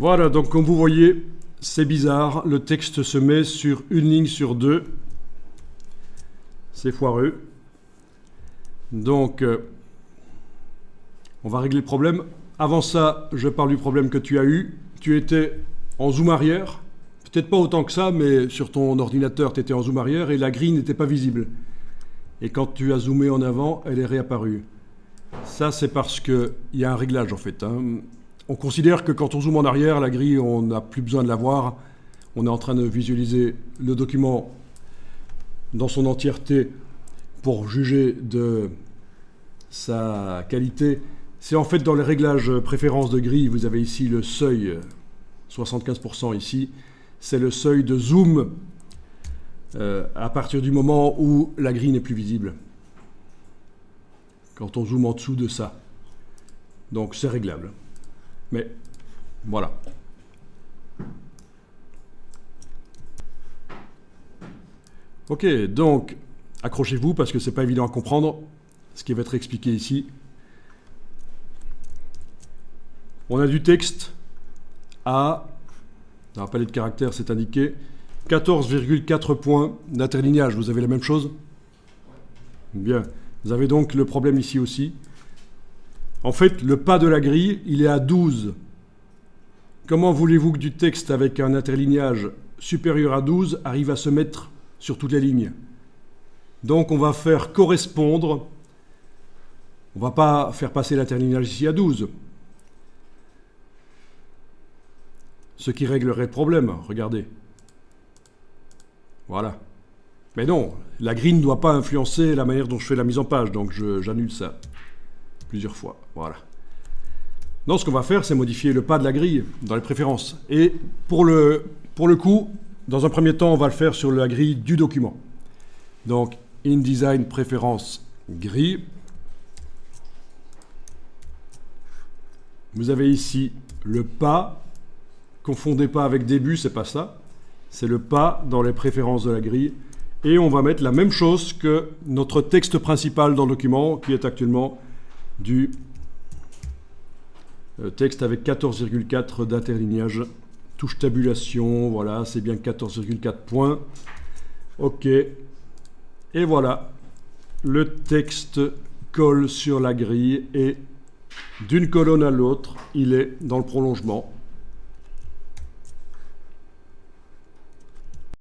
Voilà, donc comme vous voyez, c'est bizarre, le texte se met sur une ligne sur deux. C'est foireux. Donc, on va régler le problème. Avant ça, je parle du problème que tu as eu. Tu étais en zoom arrière, peut-être pas autant que ça, mais sur ton ordinateur, tu étais en zoom arrière et la grille n'était pas visible. Et quand tu as zoomé en avant, elle est réapparue. Ça, c'est parce qu'il y a un réglage, en fait. On considère que quand on zoome en arrière, la grille, on n'a plus besoin de la voir. On est en train de visualiser le document dans son entièreté pour juger de sa qualité. C'est en fait dans les réglages préférences de grille, vous avez ici le seuil, 75% ici, c'est le seuil de zoom à partir du moment où la grille n'est plus visible. Quand on zoome en dessous de ça. Donc c'est réglable. Mais voilà. Ok, donc accrochez-vous parce que c'est pas évident à comprendre ce qui va être expliqué ici. On a du texte à, dans la palette de caractères c'est indiqué, 14,4 points d'interlignage. Vous avez la même chose? Bien. Vous avez donc le problème ici aussi. En fait, le pas de la grille, il est à 12. Comment voulez-vous que du texte avec un interlignage supérieur à 12 arrive à se mettre sur toutes les lignes? Donc on va faire correspondre, on ne va pas faire passer l'interlignage ici à 12. Ce qui réglerait le problème, regardez. Voilà. Mais non, la grille ne doit pas influencer la manière dont je fais la mise en page, donc j'annule ça plusieurs fois. Voilà. Non, ce qu'on va faire, c'est modifier le pas de la grille dans les préférences. Et pour le coup, dans un premier temps, on va le faire sur la grille du document. Donc, InDesign préférence grille. Vous avez ici le pas. Confondez pas avec début, c'est pas ça. C'est le pas dans les préférences de la grille. Et on va mettre la même chose que notre texte principal dans le document, qui est actuellement du texte avec 14,4 d'interlignage. Touche tabulation, voilà, c'est bien 14,4 points. OK. Et voilà, le texte colle sur la grille et d'une colonne à l'autre, il est dans le prolongement.